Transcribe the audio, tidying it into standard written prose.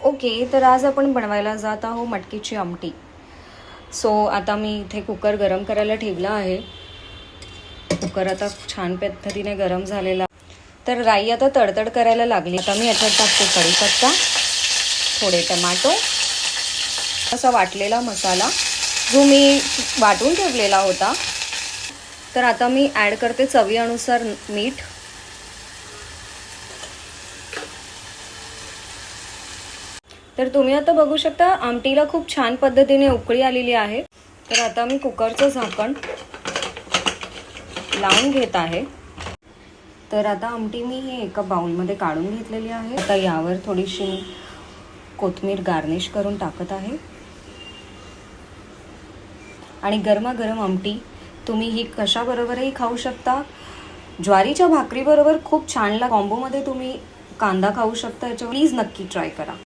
Okay, तर आज आपण बनवायला जात आहोत मटकीची आमटी. सो आता मी इथे कुकर गरम करायला ठेवला आहे. कुकर आता छान पद्धतीने गरम झालेला. तर राई आता तडतड करायला लागली. आता मी याच्यात टाकते कढीपत्ता, थोडे टमाटो, असा वाटलेला मसाला जो मी वाटून ठेवलेला होता. तर आता मी ॲड करते चवीनुसार मीठ. तर तुम्ही आता बघू शकता आमटीला खूप छान पद्धतीने उकळी आलेली आहे. तर आता मी कुकरचं झाकण लावून घेत आहे. तर आता आमटी मी ही एका बाउलमध्ये काढून घेतलेली आहे. आता यावर थोडीशी कोथिंबीर गार्निश करून टाकत आहे. आणि गरमागरम आमटी तुम्ही ही कशाबरोबरही खाऊ शकता. ज्वारीच्या भाकरीबरोबर खूप छान कॉम्बोमध्ये तुम्ही कांदा खाऊ शकता. याच्यावर प्लीज नक्की ट्राय करा.